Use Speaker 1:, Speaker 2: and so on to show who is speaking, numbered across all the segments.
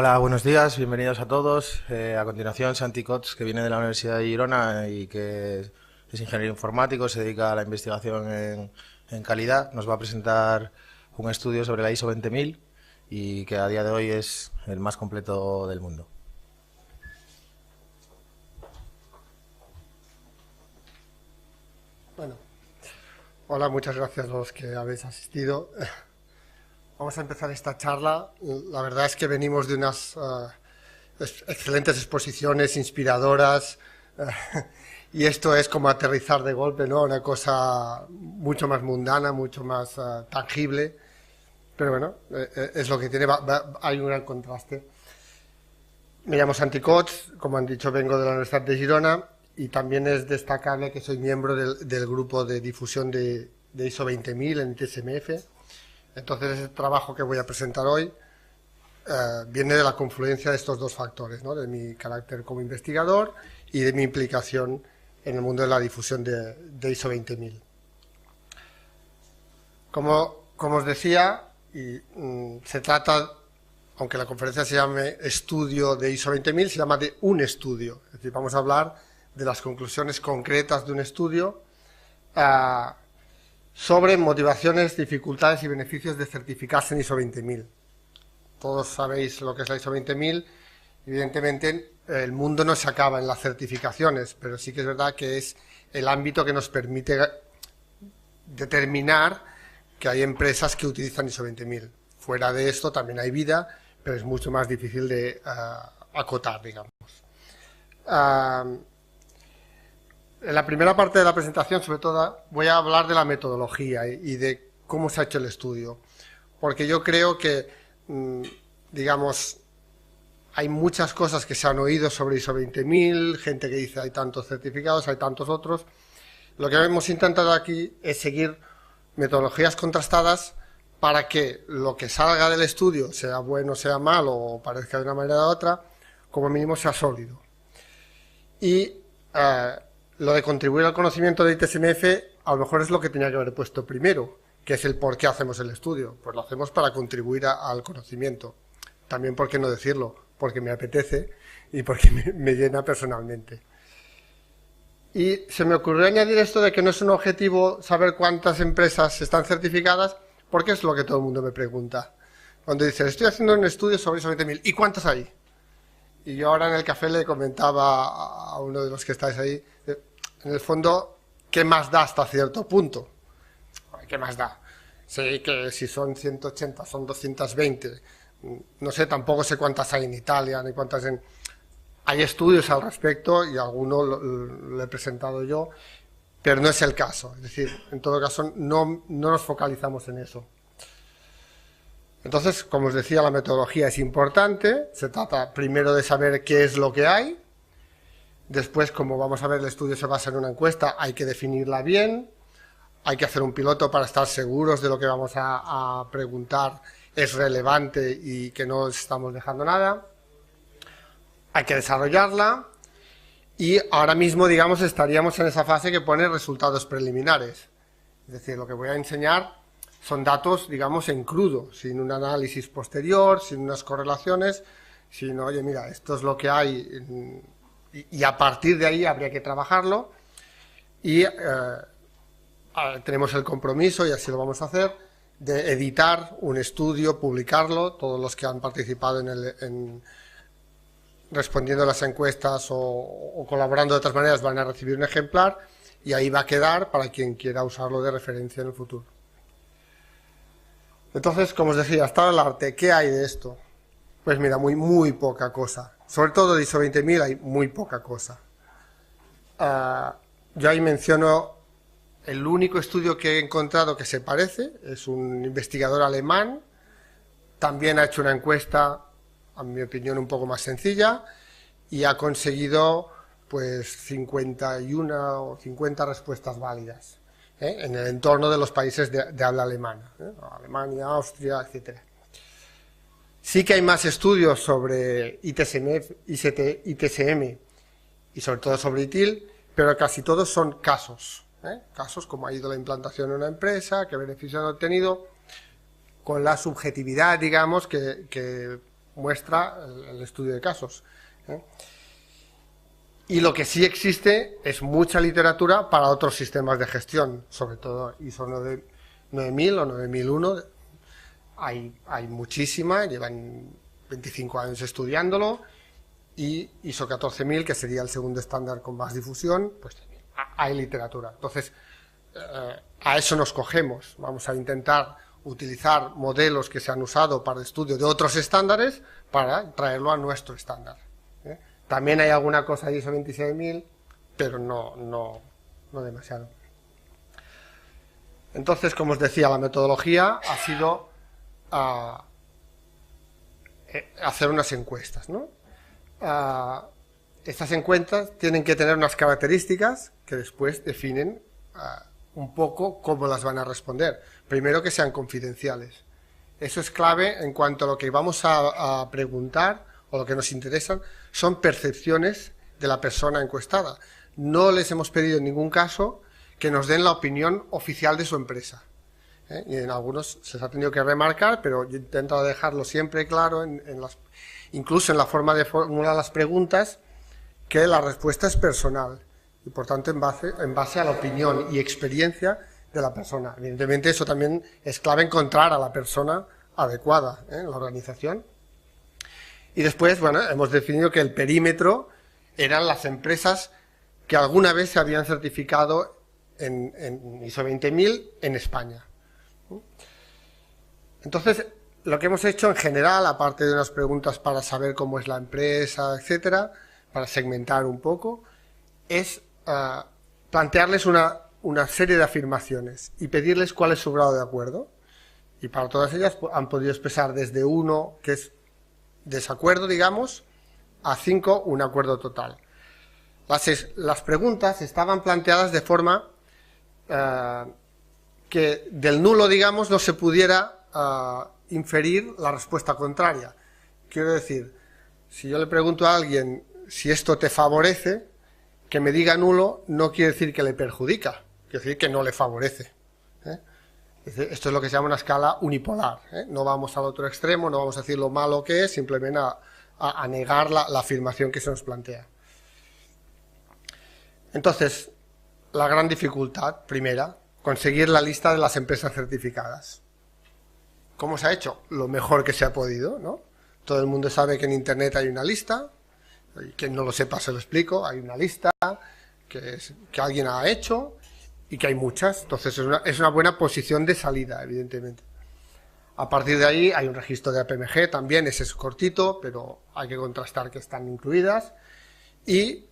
Speaker 1: Hola, buenos días, bienvenidos a todos. A continuación, Santi Cots, que viene de la Universidad de Girona y que es ingeniero informático, se dedica a la investigación en calidad. Nos va a presentar un estudio sobre la ISO 20000 y que a día de hoy es el más completo del mundo.
Speaker 2: Bueno, hola, muchas gracias a los que habéis asistido. Vamos a empezar esta charla. La verdad es que venimos de unas excelentes exposiciones, inspiradoras, y esto es como aterrizar de golpe, ¿no? Una cosa mucho más mundana, mucho más tangible, pero bueno, es lo que tiene, hay un gran contraste. Me llamo Santi Cots, como han dicho, vengo de la Universidad de Girona y también es destacable que soy miembro del grupo de difusión de ISO 20000 en ITSMF. Entonces, el trabajo que voy a presentar hoy viene de la confluencia de estos dos factores, ¿no? De mi carácter como investigador y de mi implicación en el mundo de la difusión de ISO 20000. Como os decía, se trata, aunque la conferencia se llame Estudio de ISO 20000, se llama de un estudio. Es decir, vamos a hablar de las conclusiones concretas de un estudio sobre motivaciones, dificultades y beneficios de certificarse en ISO 20000. Todos sabéis lo que es la ISO 20000. Evidentemente, el mundo no se acaba en las certificaciones, pero sí que es verdad que es el ámbito que nos permite determinar que hay empresas que utilizan ISO 20000. Fuera de esto también hay vida, pero es mucho más difícil de acotar, digamos. En la primera parte de la presentación, sobre todo, voy a hablar de la metodología y de cómo se ha hecho el estudio, porque yo creo que, digamos, hay muchas cosas que se han oído sobre ISO 20000, gente que dice hay tantos certificados, hay tantos otros. Lo que hemos intentado aquí es seguir metodologías contrastadas para que lo que salga del estudio, sea bueno, sea malo, o parezca de una manera u otra, como mínimo sea sólido. Y lo de contribuir al conocimiento de ITSMF a lo mejor es lo que tenía que haber puesto primero, que es el por qué hacemos el estudio. Pues lo hacemos para contribuir al conocimiento. También, ¿por qué no decirlo? Porque me apetece y porque me llena personalmente. Y se me ocurrió añadir esto de que no es un objetivo saber cuántas empresas están certificadas, porque es lo que todo el mundo me pregunta. Cuando dice, estoy haciendo un estudio sobre ISO 20000, ¿y cuántas hay? Y yo ahora en el café le comentaba a uno de los que estáis ahí, en el fondo, ¿qué más da hasta cierto punto? ¿Qué más da? Sé que si son 180, son 220, no sé, tampoco sé cuántas hay en Italia, ni cuántas en... Hay estudios al respecto y alguno lo he presentado yo, pero no es el caso. Es decir, en todo caso, no nos focalizamos en eso. Entonces, como os decía, la metodología es importante. Se trata primero de saber qué es lo que hay. Después, como vamos a ver, el estudio se basa en una encuesta, hay que definirla bien. Hay que hacer un piloto para estar seguros de lo que vamos a preguntar es relevante y que no estamos dejando nada. Hay que desarrollarla. Y ahora mismo, digamos, estaríamos en esa fase que pone resultados preliminares. Es decir, lo que voy a enseñar son datos, digamos, en crudo, sin un análisis posterior, sin unas correlaciones, sino, oye, mira, esto es lo que hay y a partir de ahí habría que trabajarlo y tenemos el compromiso, y así lo vamos a hacer, de editar un estudio, publicarlo, todos los que han participado respondiendo a las encuestas o colaborando de otras maneras van a recibir un ejemplar y ahí va a quedar para quien quiera usarlo de referencia en el futuro. Entonces, como os decía, estado del arte, ¿qué hay de esto? Pues mira, muy poca cosa. Sobre todo de ISO 20000 hay muy poca cosa. Yo ahí menciono el único estudio que he encontrado que se parece, es un investigador alemán, también ha hecho una encuesta, a mi opinión, un poco más sencilla, y ha conseguido pues 51 o 50 respuestas válidas en el entorno de los países de habla alemana, Alemania, Austria, etcétera. Sí que hay más estudios sobre ITSM y sobre todo sobre ITIL, pero casi todos son casos, casos como ha ido la implantación en una empresa, qué beneficios han obtenido, con la subjetividad, digamos, que muestra el estudio de casos. Y lo que sí existe es mucha literatura para otros sistemas de gestión, sobre todo ISO 9000 o 9001. Hay muchísima, llevan 25 años estudiándolo, y ISO 14000, que sería el segundo estándar con más difusión, pues hay literatura. Entonces, a eso nos cogemos. Vamos a intentar utilizar modelos que se han usado para el estudio de otros estándares para traerlo a nuestro estándar. También hay alguna cosa de ISO 26000, pero no demasiado. Entonces, como os decía, la metodología ha sido hacer unas encuestas, ¿no? Estas encuestas tienen que tener unas características que después definen un poco cómo las van a responder. Primero, que sean confidenciales. Eso es clave en cuanto a lo que vamos a preguntar o lo que nos interesan son percepciones de la persona encuestada. No les hemos pedido en ningún caso que nos den la opinión oficial de su empresa. Y en algunos se les ha tenido que remarcar, pero yo he intentado dejarlo siempre claro, incluso en la forma de formular las preguntas, que la respuesta es personal y por tanto en base a la opinión y experiencia de la persona. Evidentemente eso también es clave, encontrar a la persona adecuada en la organización. Y después, bueno, hemos definido que el perímetro eran las empresas que alguna vez se habían certificado en ISO 20000 en España. Entonces, lo que hemos hecho en general, aparte de unas preguntas para saber cómo es la empresa, etcétera, para segmentar un poco, es plantearles una serie de afirmaciones y pedirles cuál es su grado de acuerdo. Y para todas ellas han podido expresar desde 1, que es desacuerdo, digamos, a 5, un acuerdo total. Las preguntas estaban planteadas de forma que del nulo, digamos, no se pudiera inferir la respuesta contraria. Quiero decir, si yo le pregunto a alguien si esto te favorece, que me diga nulo no quiere decir que le perjudica, quiere decir que no le favorece. Esto es lo que se llama una escala unipolar. No vamos al otro extremo, no vamos a decir lo malo que es, simplemente a negar la afirmación que se nos plantea. Entonces, la gran dificultad, primera, conseguir la lista de las empresas certificadas. ¿Cómo se ha hecho? Lo mejor que se ha podido, ¿no? Todo el mundo sabe que en Internet hay una lista, y quien no lo sepa se lo explico, hay una lista que alguien ha hecho y que hay muchas, entonces es una buena posición de salida, evidentemente. A partir de ahí hay un registro de APMG también, ese es cortito, pero hay que contrastar que están incluidas. Y,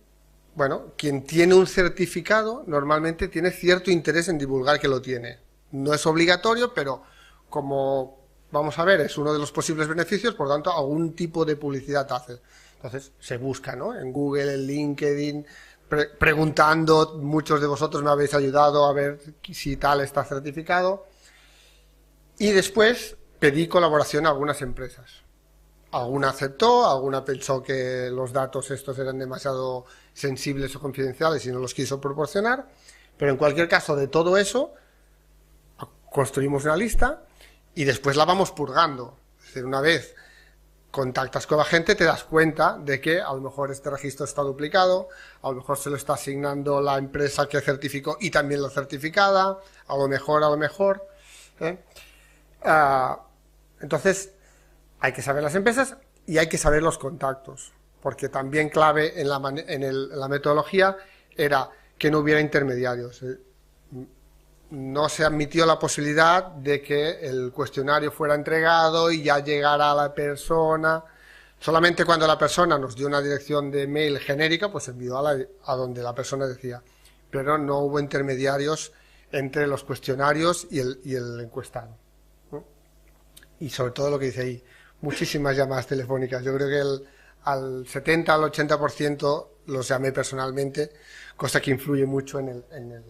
Speaker 2: bueno, quien tiene un certificado normalmente tiene cierto interés en divulgar que lo tiene. No es obligatorio, pero como vamos a ver, es uno de los posibles beneficios, por tanto, algún tipo de publicidad hace. Entonces, se busca, ¿no? En Google, en LinkedIn, preguntando, muchos de vosotros me habéis ayudado a ver si tal está certificado. Y después pedí colaboración a algunas empresas. Alguna aceptó, alguna pensó que los datos estos eran demasiado sensibles o confidenciales y no los quiso proporcionar. Pero en cualquier caso, de todo eso, construimos una lista y después la vamos purgando. Es decir, una vez contactas con la gente, te das cuenta de que a lo mejor este registro está duplicado, a lo mejor se lo está asignando la empresa que certificó y también la certificada, a lo mejor. Entonces, hay que saber las empresas y hay que saber los contactos, porque también clave en la metodología era que no hubiera intermediarios. No se admitió la posibilidad de que el cuestionario fuera entregado y ya llegara a la persona. Solamente cuando la persona nos dio una dirección de mail genérica, pues envió a donde la persona decía. Pero no hubo intermediarios entre los cuestionarios y el encuestado, ¿no? Y sobre todo lo que dice ahí, muchísimas llamadas telefónicas. Yo creo que al 70 al 80% los llamé personalmente, cosa que influye mucho en el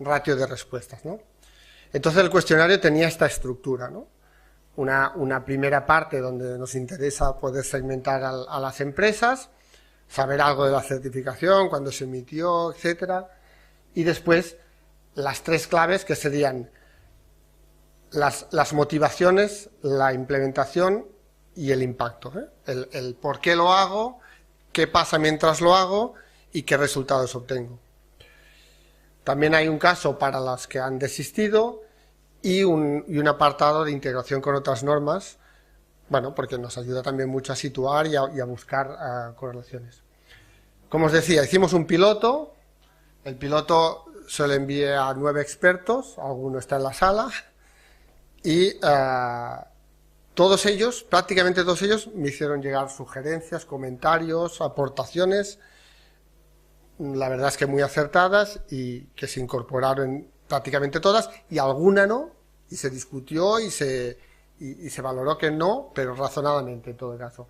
Speaker 2: ratio de respuestas, ¿no? Entonces el cuestionario tenía esta estructura, ¿no? Una primera parte donde nos interesa poder segmentar a las empresas, saber algo de la certificación, cuándo se emitió, etcétera, y después las 3 claves que serían las motivaciones, la implementación y el impacto, ¿eh? El por qué lo hago, qué pasa mientras lo hago y qué resultados obtengo. También hay un caso para las que han desistido y un apartado de integración con otras normas, bueno, porque nos ayuda también mucho a situar y a buscar correlaciones. Como os decía, hicimos un piloto, el piloto se lo envié a 9 expertos, alguno está en la sala, y todos ellos, prácticamente todos ellos, me hicieron llegar sugerencias, comentarios, aportaciones, la verdad es que muy acertadas y que se incorporaron prácticamente todas, y alguna no, y se discutió y se valoró que no, pero razonadamente en todo caso.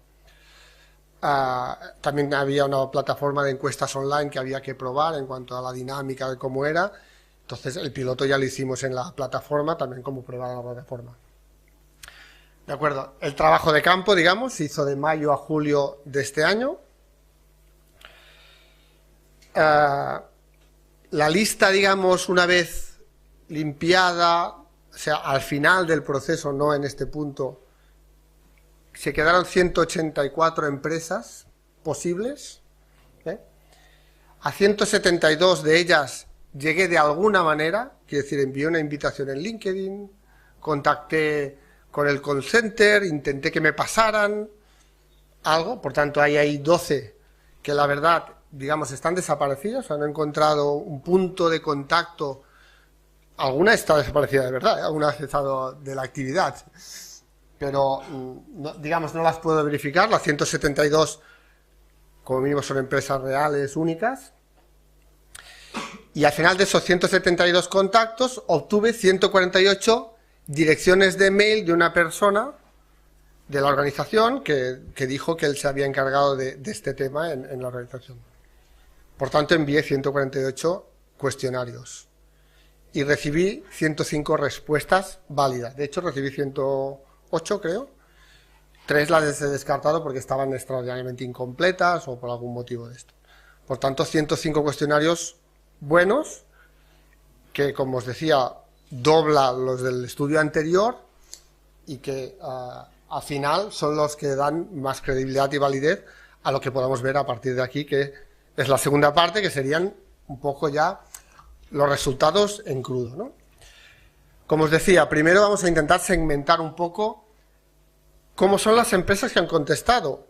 Speaker 2: También había una plataforma de encuestas online que había que probar en cuanto a la dinámica de cómo era, entonces el piloto ya lo hicimos en la plataforma, también como prueba de la plataforma. De acuerdo, el trabajo de campo, digamos, se hizo de mayo a julio de este año. La lista, digamos, una vez limpiada, o sea, al final del proceso, no en este punto, se quedaron 184 empresas posibles, ¿eh? A 172 de ellas llegué de alguna manera, quiero decir, envié una invitación en LinkedIn, contacté con el call center, intenté que me pasaran algo, por tanto hay 12 que la verdad, digamos, están desaparecidas, han encontrado un punto de contacto, alguna está desaparecida de verdad, alguna ha cesado de la actividad, pero no, digamos, no las puedo verificar, las 172 como mínimo son empresas reales, únicas, y al final de esos 172 contactos obtuve 148 direcciones de mail de una persona de la organización que dijo que él se había encargado de este tema en la organización. Por tanto, envié 148 cuestionarios y recibí 105 respuestas válidas. De hecho, recibí 108, creo. 3 las he descartado porque estaban extraordinariamente incompletas o por algún motivo de esto. Por tanto, 105 cuestionarios buenos, que, como os decía, dobla los del estudio anterior y que al final son los que dan más credibilidad y validez a lo que podamos ver a partir de aquí, que es la segunda parte, que serían un poco ya los resultados en crudo, ¿no? Como os decía, primero vamos a intentar segmentar un poco cómo son las empresas que han contestado,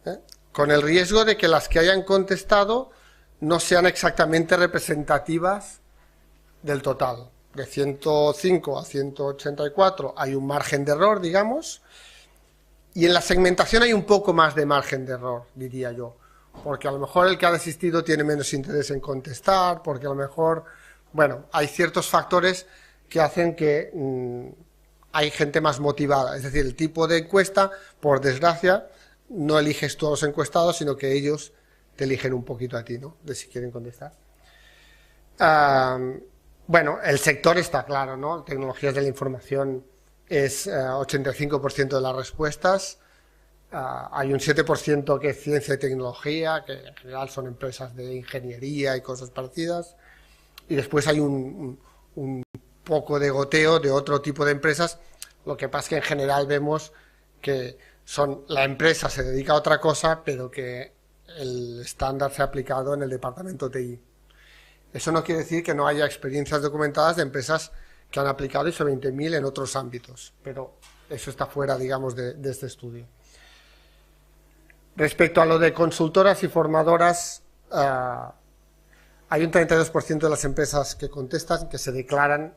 Speaker 2: ¿eh? Con el riesgo de que las que hayan contestado no sean exactamente representativas del total. De 105 a 184 hay un margen de error, digamos, y en la segmentación hay un poco más de margen de error, diría yo, porque a lo mejor el que ha desistido tiene menos interés en contestar, porque a lo mejor, bueno, hay ciertos factores que hacen que hay gente más motivada, es decir, el tipo de encuesta, por desgracia, no eliges tú a los encuestados, sino que ellos te eligen un poquito a ti, ¿no?, de si quieren contestar. Bueno, el sector está claro, ¿no? Tecnologías de la información es 85% de las respuestas. Hay un 7% que es ciencia y tecnología, que en general son empresas de ingeniería y cosas parecidas. Y después hay un poco de goteo de otro tipo de empresas. Lo que pasa es que en general vemos que la empresa se dedica a otra cosa, pero que el estándar se ha aplicado en el departamento TI. Eso no quiere decir que no haya experiencias documentadas de empresas que han aplicado ISO 20000 en otros ámbitos, pero eso está fuera, digamos, de este estudio. Respecto a lo de consultoras y formadoras, hay un 32% de las empresas que contestan que se declaran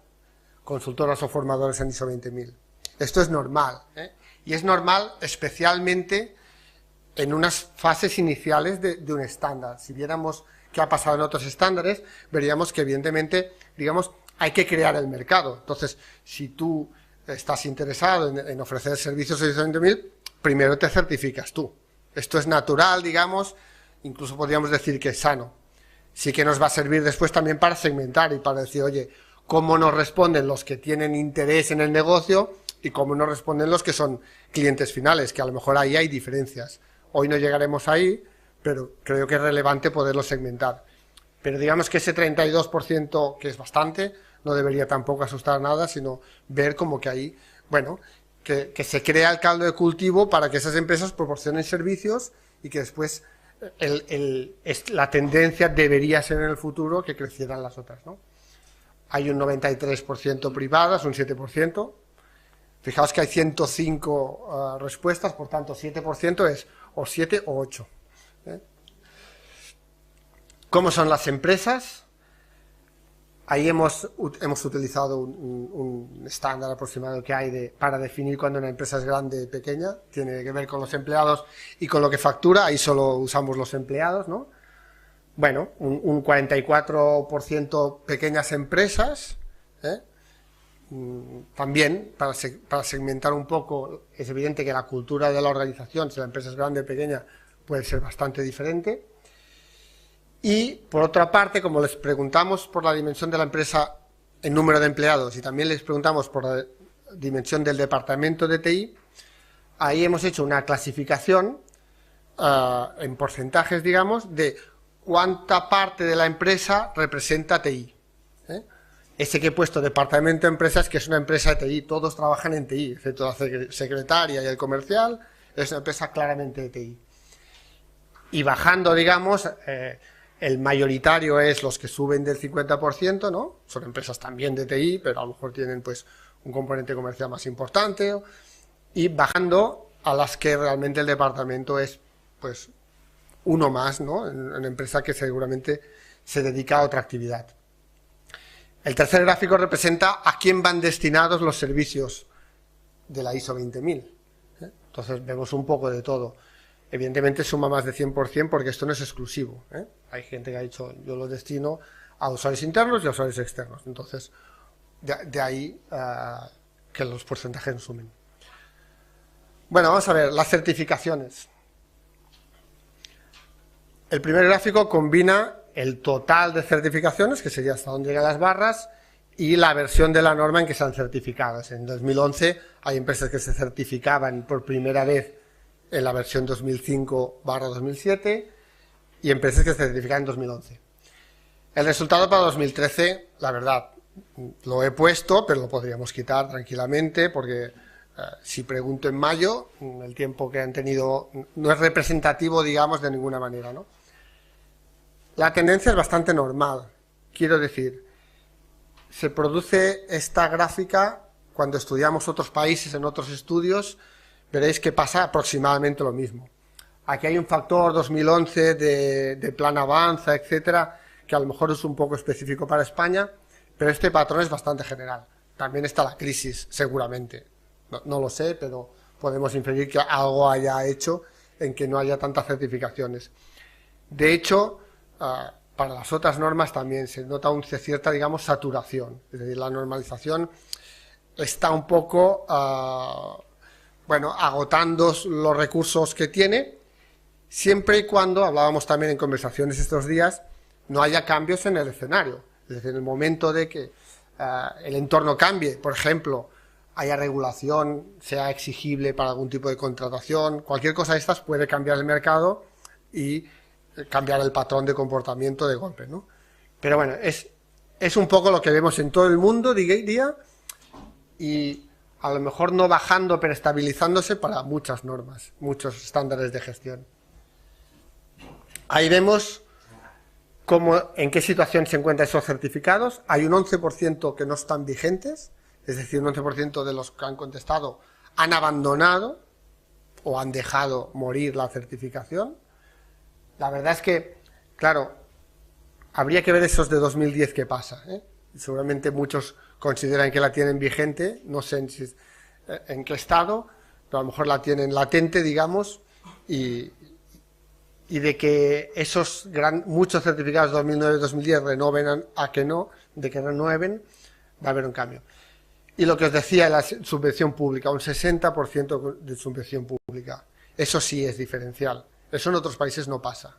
Speaker 2: consultoras o formadoras en ISO 20000. Esto es normal, ¿eh? Y es normal especialmente en unas fases iniciales de un estándar. Si viéramos qué ha pasado en otros estándares, veríamos que evidentemente, digamos, hay que crear el mercado. Entonces, si tú estás interesado en ofrecer servicios de ISO 20000, primero te certificas tú. Esto es natural, digamos, incluso podríamos decir que es sano. Sí que nos va a servir después también para segmentar y para decir, oye, cómo nos responden los que tienen interés en el negocio y cómo nos responden los que son clientes finales, que a lo mejor ahí hay diferencias. Hoy no llegaremos ahí, pero creo que es relevante poderlo segmentar. Pero digamos que ese 32%, que es bastante, no debería tampoco asustar nada, sino ver como que ahí, bueno, que se crea el caldo de cultivo para que esas empresas proporcionen servicios y que después la tendencia debería ser en el futuro que crecieran las otras, ¿no? Hay un 93% privadas, un 7%. Fijaos que hay 105 respuestas, por tanto 7% es o 7 o 8. ¿Cómo son las empresas? Ahí hemos utilizado un estándar aproximado que hay para definir cuando una empresa es grande y pequeña. Tiene que ver con los empleados y con lo que factura. Ahí solo usamos los empleados, ¿no? Bueno, un 44% pequeñas empresas. También, para segmentar un poco, es evidente que la cultura de la organización, si la empresa es grande o pequeña, puede ser bastante diferente. Y, por otra parte, como les preguntamos por la dimensión de la empresa en número de empleados y también les preguntamos por la dimensión del departamento de TI, ahí hemos hecho una clasificación en porcentajes, digamos, de cuánta parte de la empresa representa TI. Ese que he puesto, departamento de empresas, que es una empresa de TI, todos trabajan en TI, excepto la secretaria y el comercial, es una empresa claramente de TI. Y bajando, digamos, el mayoritario es los que suben del 50%, ¿no? Son empresas también de TI, pero a lo mejor tienen pues un componente comercial más importante, y bajando a las que realmente el departamento es pues uno más, ¿no? Una empresa que seguramente se dedica a otra actividad. El tercer gráfico representa a quién van destinados los servicios de la ISO 20000. Entonces vemos un poco de todo. Evidentemente suma más de 100% porque esto no es exclusivo. Hay gente que ha dicho, yo lo destino a usuarios internos y a usuarios externos. Entonces, de ahí que los porcentajes sumen. Bueno, vamos a ver, las certificaciones. El primer gráfico combina el total de certificaciones, que sería hasta donde llegan las barras, y la versión de la norma en que sean certificadas. En 2011 hay empresas que se certificaban por primera vez en la versión 2005/2007 y empresas que se certifican en 2011. El resultado para 2013, la verdad, lo he puesto, pero lo podríamos quitar tranquilamente porque si pregunto en mayo, el tiempo que han tenido no es representativo, digamos, de ninguna manera, ¿no? La tendencia es bastante normal, quiero decir, se produce esta gráfica cuando estudiamos otros países en otros estudios, veréis que pasa aproximadamente lo mismo. Aquí hay un factor 2011 de plan avanza, etcétera, que a lo mejor es un poco específico para España, pero este patrón es bastante general. También está la crisis, seguramente. No lo sé, pero podemos inferir que algo haya hecho en que no haya tantas certificaciones. De hecho, para las otras normas también se nota una cierta, digamos, saturación. Es decir, la normalización está un poco, agotando los recursos que tiene, siempre y cuando, hablábamos también en conversaciones estos días, no haya cambios en el escenario. Es decir, en el momento de que el entorno cambie, por ejemplo, haya regulación, sea exigible para algún tipo de contratación, cualquier cosa de estas puede cambiar el mercado y cambiar el patrón de comportamiento de golpe, ¿no? Pero bueno, es un poco lo que vemos en todo el mundo, diría, y a lo mejor no bajando, pero estabilizándose para muchas normas, muchos estándares de gestión. Ahí vemos en qué situación se encuentran esos certificados. Hay un 11% que no están vigentes, es decir, un 11% de los que han contestado han abandonado o han dejado morir la certificación. La verdad es que, claro, habría que ver esos de 2010 qué pasa, Seguramente muchos consideran que la tienen vigente, no sé en qué estado, pero a lo mejor la tienen latente, digamos, y de que esos muchos certificados 2009-2010 renoven a que no, de que renueven, va a haber un cambio. Y lo que os decía, la subvención pública, un 60% de subvención pública, eso sí es diferencial. Eso en otros países no pasa.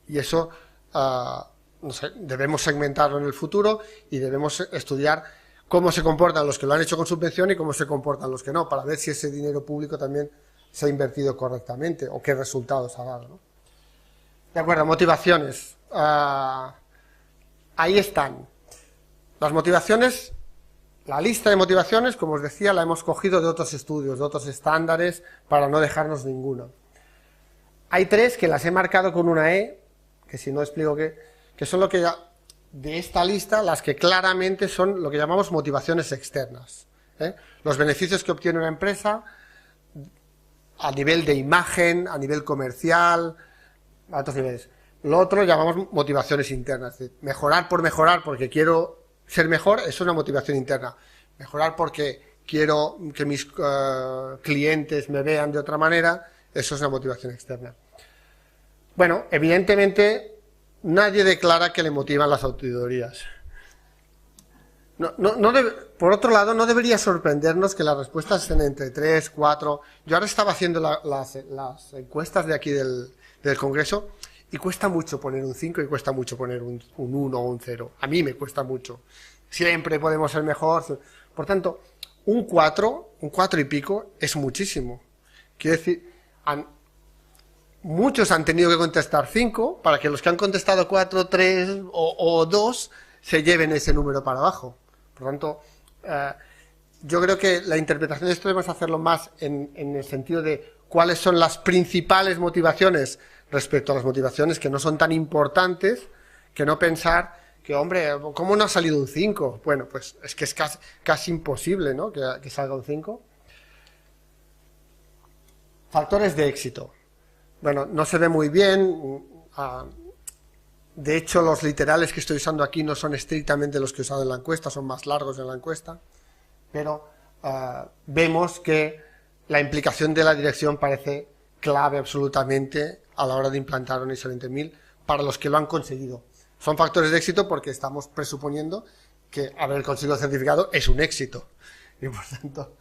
Speaker 2: Y eso no sé, debemos segmentarlo en el futuro y debemos estudiar cómo se comportan los que lo han hecho con subvención y cómo se comportan los que no, para ver si ese dinero público también se ha invertido correctamente o qué resultados ha dado, ¿no? De acuerdo, motivaciones. Ahí están. Las motivaciones La lista de motivaciones, como os decía, la hemos cogido de otros estudios, de otros estándares, para no dejarnos ninguna. Hay 3 que las he marcado con una E, que si no explico que son lo que de esta lista, las que claramente son lo que llamamos motivaciones externas. Los beneficios que obtiene una empresa a nivel de imagen, a nivel comercial, a otros niveles. Lo otro llamamos motivaciones internas, es decir, mejorar por mejorar porque quiero ser mejor, es una motivación interna. Mejorar porque quiero que mis clientes me vean de otra manera, eso es una motivación externa. Bueno, evidentemente nadie declara que le motivan las auditorías. Por otro lado, no debería sorprendernos que las respuestas estén entre 3, 4... Yo ahora estaba haciendo las encuestas de aquí del Congreso y cuesta mucho poner un 5 y cuesta mucho poner un 1 o un 0. A mí me cuesta mucho. Siempre podemos ser mejor. Por tanto, un 4 y pico es muchísimo. Quiere decir, muchos han tenido que contestar 5 para que los que han contestado 4, 3 o 2 se lleven ese número para abajo. Por tanto, yo creo que la interpretación de esto debemos hacerlo más en el sentido de cuáles son las principales motivaciones respecto a las motivaciones que no son tan importantes, que no pensar que, hombre, ¿cómo no ha salido un 5? Bueno, pues es que es casi imposible, ¿no?, que salga un 5. Factores de éxito. Bueno, no se ve muy bien. De hecho, los literales que estoy usando aquí no son estrictamente los que he usado en la encuesta, son más largos en la encuesta, pero vemos que la implicación de la dirección parece clave absolutamente a la hora de implantar un ISO 20000 para los que lo han conseguido. Son factores de éxito porque estamos presuponiendo que haber conseguido el certificado es un éxito. Y por tanto...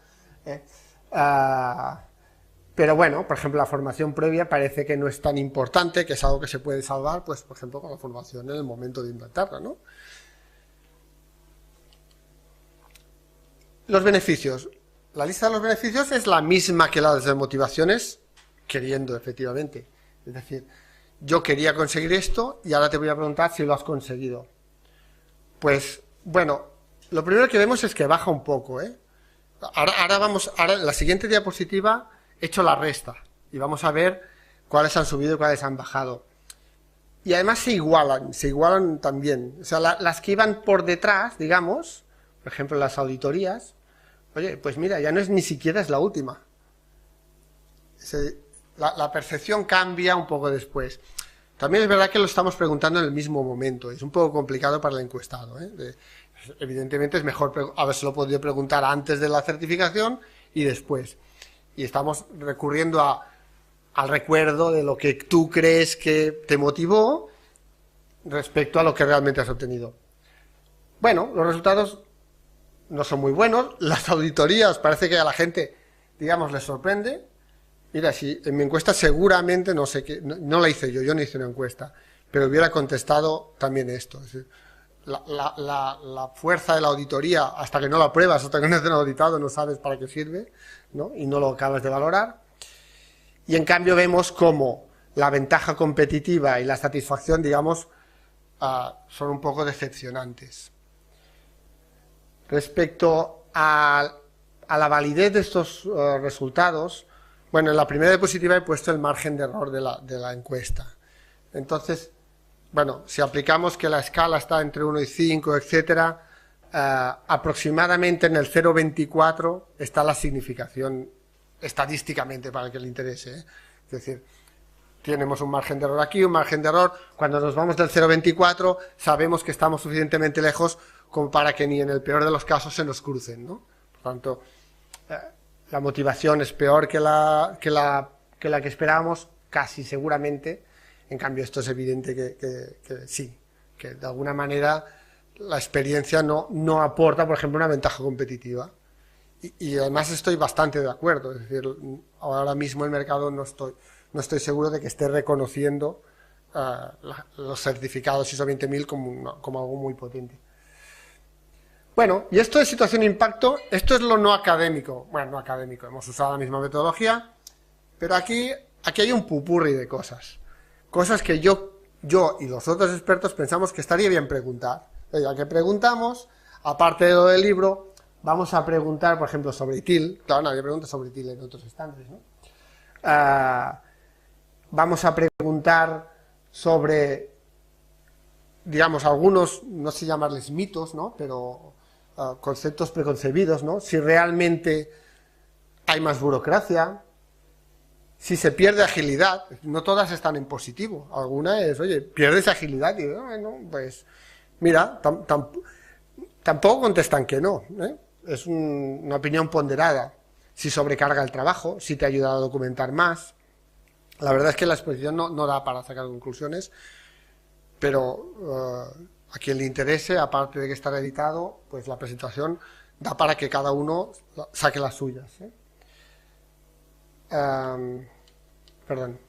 Speaker 2: pero bueno, por ejemplo, la formación previa parece que no es tan importante, que es algo que se puede salvar, pues por ejemplo, con la formación en el momento de implantarla, ¿no? Los beneficios. La lista de los beneficios es la misma que la de las motivaciones, queriendo, efectivamente. Es decir, yo quería conseguir esto y ahora te voy a preguntar si lo has conseguido. Pues, bueno, lo primero que vemos es que baja un poco, ¿eh? Ahora en la siguiente diapositiva he hecho la resta y vamos a ver cuáles han subido y cuáles han bajado. Y además se igualan también. O sea, las que iban por detrás, digamos, por ejemplo, las auditorías, oye, pues mira, ya no es ni siquiera es la última. La percepción cambia un poco después. También es verdad que lo estamos preguntando en el mismo momento. Es un poco complicado para el encuestado, ¿eh? Evidentemente es mejor haberse lo podido preguntar antes de la certificación y después. Y estamos recurriendo al recuerdo de lo que tú crees que te motivó respecto a lo que realmente has obtenido. Bueno, los resultados no son muy buenos. Las auditorías parece que a la gente, digamos, les sorprende. Mira, si en mi encuesta seguramente, no sé qué, no la hice yo no hice una encuesta, pero hubiera contestado también esto. Es decir, la fuerza de la auditoría, hasta que no la pruebas, hasta que no estés auditado, no sabes para qué sirve, ¿no? Y no lo acabas de valorar. Y en cambio vemos cómo la ventaja competitiva y la satisfacción, digamos, son un poco decepcionantes. Respecto a la validez de estos resultados, bueno, en la primera diapositiva he puesto el margen de error de la encuesta. Entonces, bueno, si aplicamos que la escala está entre 1 y 5, etcétera, aproximadamente en el 0,24 está la significación estadísticamente para el que le interese, ¿eh? Es decir, tenemos un margen de error aquí, un margen de error. Cuando nos vamos del 0,24 sabemos que estamos suficientemente lejos como para que ni en el peor de los casos se nos crucen, ¿no? Por tanto, la motivación es peor que la que esperábamos, casi seguramente. En cambio, esto es evidente que sí, que de alguna manera la experiencia no aporta, por ejemplo, una ventaja competitiva. Y además estoy bastante de acuerdo. Es decir, ahora mismo el mercado no estoy seguro de que esté reconociendo los certificados ISO 20000 como algo muy potente. Bueno, y esto de situación e impacto, esto es lo no académico. Bueno, no académico, hemos usado la misma metodología, pero aquí hay un pupurri de cosas. Cosas que yo y los otros expertos pensamos que estaría bien preguntar. Ya que preguntamos, aparte de lo del libro, vamos a preguntar, por ejemplo, sobre ITIL. Claro, nadie pregunta sobre ITIL en otros estándares, ¿no? Vamos a preguntar sobre, digamos, algunos, no sé llamarles mitos, ¿no? Pero conceptos preconcebidos, ¿no? Si realmente hay más burocracia, si se pierde agilidad. No todas están en positivo. Alguna es, oye, pierdes agilidad, y bueno, pues mira, tampoco contestan que no, ¿eh? Es una opinión ponderada. Si sobrecarga el trabajo, si te ayuda a documentar más. La verdad es que la exposición no da para sacar conclusiones, pero a quien le interese, aparte de que estará editado, pues la presentación da para que cada uno saque las suyas, ¿eh? Perdón.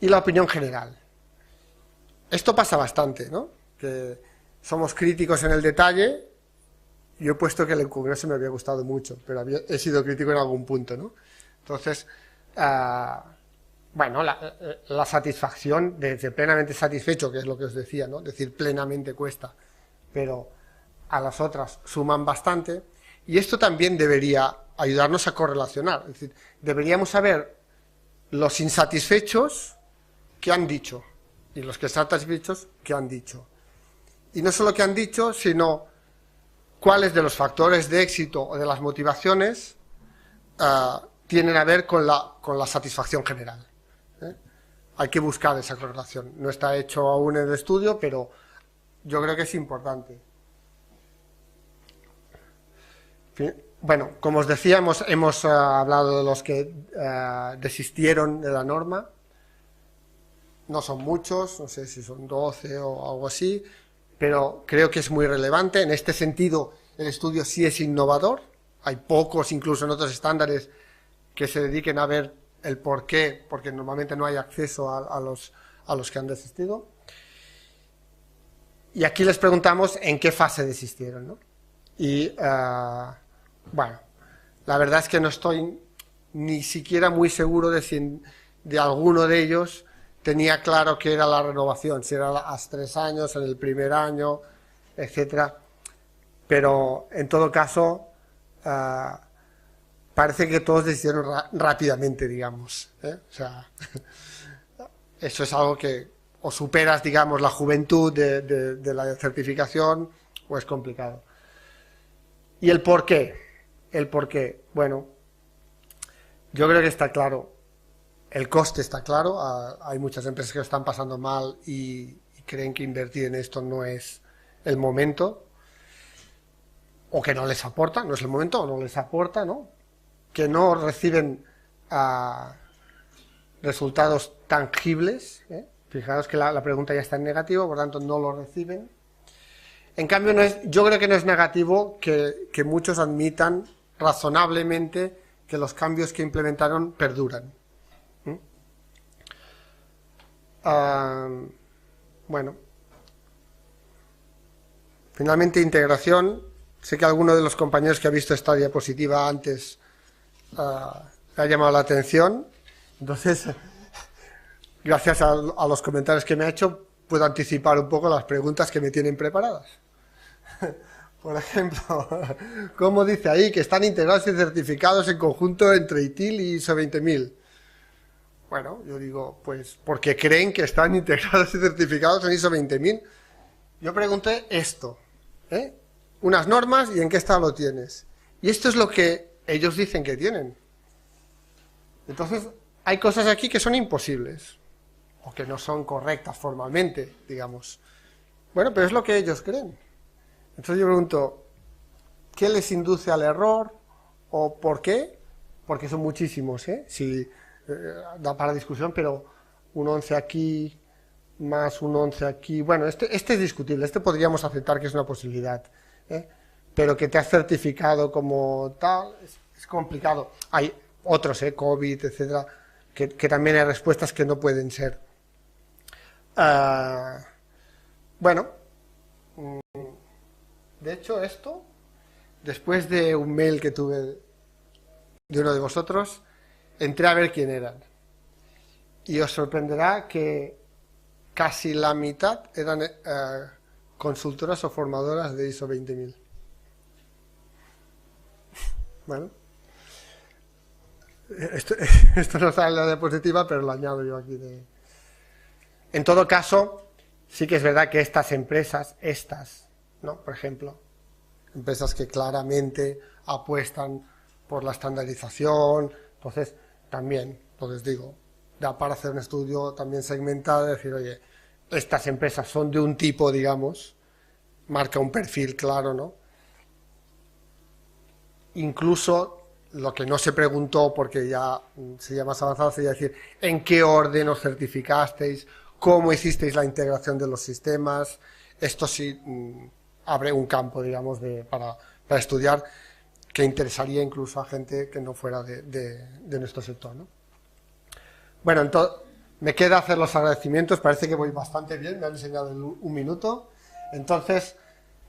Speaker 2: Y la opinión general. Esto pasa bastante, ¿no? Que somos críticos en el detalle. Yo he puesto que el Congreso me había gustado mucho, pero he sido crítico en algún punto, ¿no? Entonces, bueno, la satisfacción de plenamente satisfecho, que es lo que os decía, ¿no? Decir plenamente cuesta, pero a las otras suman bastante. Y esto también debería ayudarnos a correlacionar. Es decir, deberíamos saber los insatisfechos qué han dicho y los que están satisfechos qué han dicho. Y no solo qué han dicho, sino cuáles de los factores de éxito o de las motivaciones tienen a ver con la satisfacción general, ¿eh? Hay que buscar esa correlación. No está hecho aún en el estudio, pero yo creo que es importante. Bueno, como os decía, hemos hablado de los que desistieron de la norma. No son muchos, no sé si son 12 o algo así, pero creo que es muy relevante. En este sentido, el estudio sí es innovador. Hay pocos, incluso en otros estándares, que se dediquen a ver el por qué, porque normalmente no hay acceso a los que han desistido. Y aquí les preguntamos en qué fase desistieron, ¿no? Y, bueno, la verdad es que no estoy ni siquiera muy seguro de si de alguno de ellos tenía claro que era la renovación, si era a 3 años, en el primer año, etcétera. Pero en todo caso, parece que todos decidieron rápidamente, digamos, ¿eh? O sea, eso es algo que o superas, digamos, la juventud de la certificación, o es complicado. ¿Y el por qué? El por qué. Bueno, yo creo que está claro. El coste está claro. Hay muchas empresas que lo están pasando mal y creen que invertir en esto no es el momento, o que no les aporta, no es el momento, o no les aporta, ¿no? Que no reciben resultados tangibles, ¿eh? Fijaos que la pregunta ya está en negativo, por tanto no lo reciben. En cambio, yo creo que no es negativo que muchos admitan razonablemente que los cambios que implementaron perduran. Bueno, finalmente integración. Sé que alguno de los compañeros que ha visto esta diapositiva antes le ha llamado la atención. Entonces, gracias a los comentarios que me ha hecho, puedo anticipar un poco las preguntas que me tienen preparadas. Por ejemplo, ¿cómo dice ahí que están integrados y certificados en conjunto entre ITIL y ISO 20000? Bueno, yo digo, pues porque creen que están integrados y certificados en ISO 20000. Yo pregunté esto, ¿eh? Unas normas y en qué estado lo tienes. Y esto es lo que ellos dicen que tienen. Entonces, hay cosas aquí que son imposibles, o que no son correctas formalmente, digamos. Bueno, pero es lo que ellos creen. Entonces yo pregunto, ¿qué les induce al error? ¿O por qué? Porque son muchísimos, ¿eh? Si, da para discusión, pero un 11 aquí, más un 11 aquí. Bueno, este es discutible, este podríamos aceptar que es una posibilidad, ¿eh? Pero que te has certificado como tal, es complicado. Hay otros, COVID, etcétera, que también hay respuestas que no pueden ser. Bueno, de hecho esto, después de un mail que tuve de uno de vosotros, entré a ver quién eran. Y os sorprenderá que casi la mitad eran consultoras o formadoras de ISO 20000. Bueno, esto, esto no sale en la diapositiva, pero lo añado yo aquí. En todo caso, sí que es verdad que estas empresas, ¿no? Por ejemplo, empresas que claramente apuestan por la estandarización, entonces también, entonces digo, da para hacer un estudio también segmentado, decir, oye, estas empresas son de un tipo, digamos, marca un perfil claro, ¿no? Incluso lo que no se preguntó, porque ya sería más avanzado, sería decir, ¿en qué orden os certificasteis? ¿Cómo hicisteis la integración de los sistemas? Esto sí abre un campo, digamos, para estudiar, que interesaría incluso a gente que no fuera de nuestro sector, ¿no? Bueno, entonces, me queda hacer los agradecimientos, parece que voy bastante bien, me han enseñado en un minuto, entonces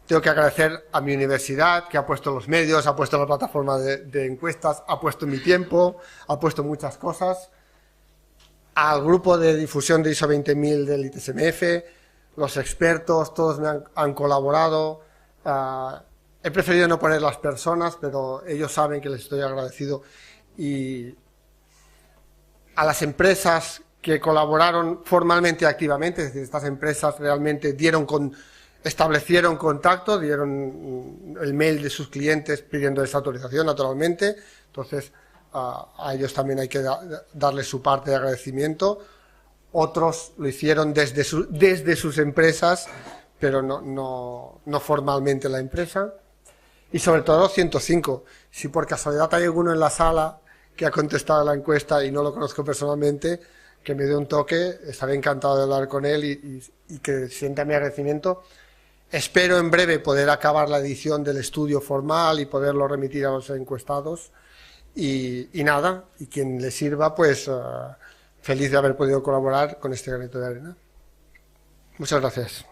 Speaker 2: tengo que agradecer a mi universidad, que ha puesto los medios, ha puesto la plataforma de encuestas, ha puesto mi tiempo, ha puesto muchas cosas, al grupo de difusión de ISO 20000 del ITSMF, los expertos, todos me han colaborado, he preferido no poner las personas, pero ellos saben que les estoy agradecido, y a las empresas que colaboraron formalmente y activamente, es decir, estas empresas realmente establecieron contacto, dieron el mail de sus clientes pidiendo esa autorización, naturalmente, entonces a ellos también hay que darles su parte de agradecimiento. Otros lo hicieron desde sus empresas, pero no formalmente la empresa. Y sobre todo 105, si por casualidad hay alguno en la sala que ha contestado la encuesta y no lo conozco personalmente, que me dé un toque, estaré encantado de hablar con él y que sienta mi agradecimiento. Espero en breve poder acabar la edición del estudio formal y poderlo remitir a los encuestados. Y nada, y quien le sirva, pues feliz de haber podido colaborar con este granito de arena. Muchas gracias.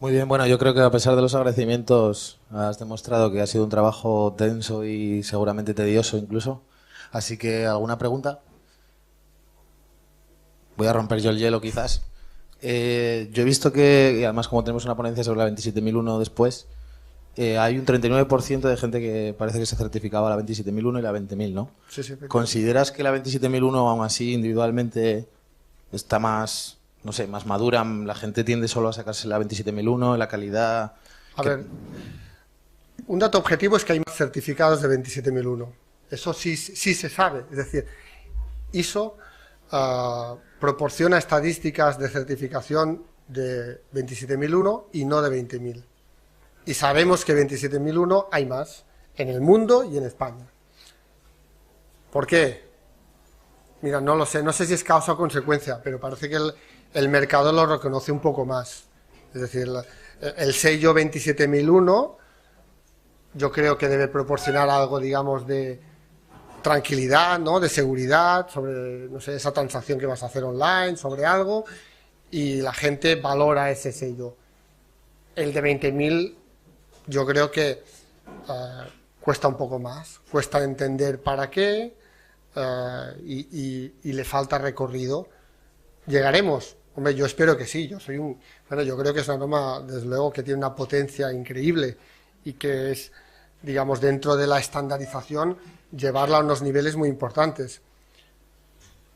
Speaker 1: Muy bien, bueno, yo creo que a pesar de los agradecimientos has demostrado que ha sido un trabajo denso y seguramente tedioso incluso. Así que, ¿alguna pregunta? Voy a romper yo el hielo quizás. Yo he visto que, y además como tenemos una ponencia sobre la 27001 después, hay un 39% de gente que parece que se certificaba la 27001 y la 20000, ¿no?
Speaker 2: Sí, sí,
Speaker 1: ¿Consideras que la 27001 aún así individualmente está más, no sé, más madura? ¿La gente tiende solo a sacarse la 27001, la calidad?
Speaker 2: A ver, un dato objetivo es que hay más certificados de 27001. Eso sí se sabe. Es decir, ISO proporciona estadísticas de certificación de 27001 y no de 20000. Y sabemos que 27001 hay más en el mundo y en España. ¿Por qué? Mira, no lo sé, no sé si es causa o consecuencia, pero parece que el mercado lo reconoce un poco más. Es decir, el sello 27001 yo creo que debe proporcionar algo, digamos, de tranquilidad, ¿no? De seguridad, sobre, no sé, esa transacción que vas a hacer online, sobre algo, y la gente valora ese sello. El de 20000 yo creo que cuesta un poco más, cuesta entender para qué, y le falta recorrido. ¿Llegaremos? Hombre, yo espero que sí. Yo creo que es una norma, desde luego, que tiene una potencia increíble y que es, digamos, dentro de la estandarización, llevarla a unos niveles muy importantes.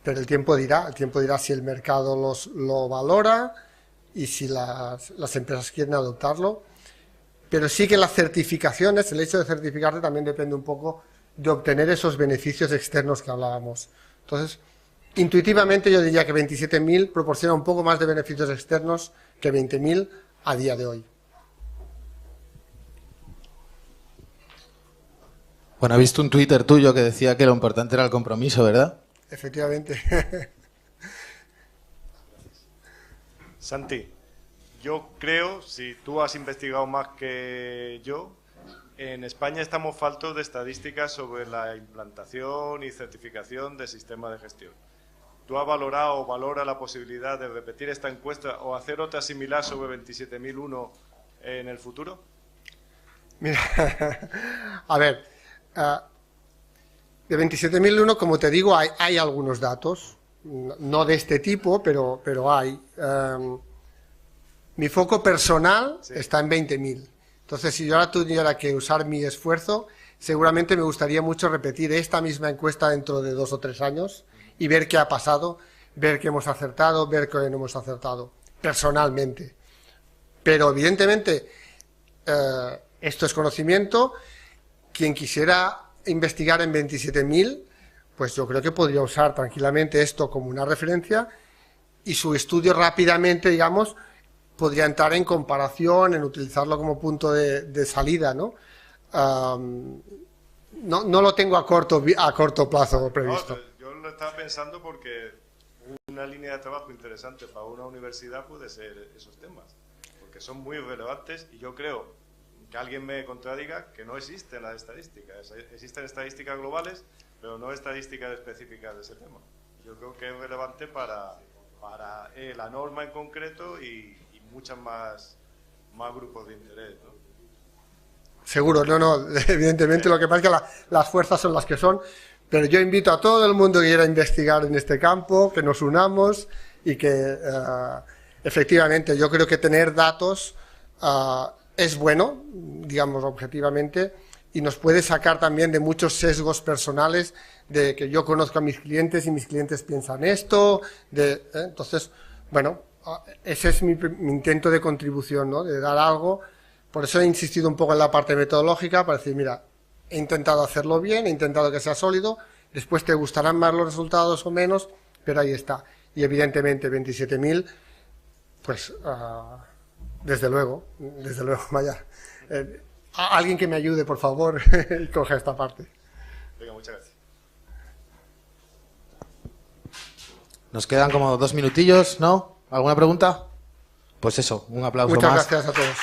Speaker 2: Pero el tiempo dirá si el mercado lo valora y si las empresas quieren adoptarlo. Pero sí que las certificaciones, el hecho de certificarte también depende un poco de obtener esos beneficios externos que hablábamos. Entonces, intuitivamente yo diría que 27000 proporciona un poco más de beneficios externos que 20000 a día de hoy.
Speaker 1: Bueno, he visto un Twitter tuyo que decía que lo importante era el compromiso, ¿verdad?
Speaker 2: Efectivamente.
Speaker 3: Santi, yo creo, si tú has investigado más que yo, en España estamos faltos de estadísticas sobre la implantación y certificación de sistemas de gestión. ¿Tú has valorado o valora la posibilidad de repetir esta encuesta o hacer otra similar sobre 27001 en el futuro?
Speaker 2: Mira, a ver, de 27001, como te digo, hay algunos datos, no de este tipo, pero hay. Mi foco personal
Speaker 3: Sí.
Speaker 2: está en 20.000. Entonces, si yo ahora tuviera que usar mi esfuerzo, seguramente me gustaría mucho repetir esta misma encuesta dentro de 2 o 3 años y ver qué ha pasado, ver qué hemos acertado, ver qué no hemos acertado, personalmente. Pero, evidentemente, esto es conocimiento. Quien quisiera investigar en 27.000, pues yo creo que podría usar tranquilamente esto como una referencia y su estudio rápidamente, digamos, podría entrar en comparación, en utilizarlo como punto de salida, ¿no? No lo tengo a corto plazo previsto.
Speaker 3: No, yo lo estaba pensando porque una línea de trabajo interesante para una universidad puede ser esos temas, porque son muy relevantes y yo creo que alguien me contradiga que no existen las estadísticas. Existen estadísticas globales, pero no estadísticas específicas de ese tema. Yo creo que es relevante para la norma en concreto y muchas más grupos de interés, ¿no?
Speaker 2: Seguro, no, evidentemente lo que pasa es que las fuerzas son las que son, pero yo invito a todo el mundo que quiera investigar en este campo, que nos unamos y que efectivamente yo creo que tener datos es bueno, digamos objetivamente, y nos puede sacar también de muchos sesgos personales de que yo conozco a mis clientes y mis clientes piensan esto, entonces, bueno, ese es mi intento de contribución, ¿no? De dar algo. Por eso he insistido un poco en la parte metodológica, para decir, mira, he intentado hacerlo bien, he intentado que sea sólido, después te gustarán más los resultados o menos, pero ahí está. Y evidentemente 27.000, pues desde luego, vaya. Alguien que me ayude, por favor, y coja esta parte.
Speaker 3: Venga, muchas gracias.
Speaker 1: Nos quedan como 2 minutillos, ¿no? ¿Alguna pregunta? Pues eso, un aplauso
Speaker 2: Muchas
Speaker 1: más.
Speaker 2: gracias a todos.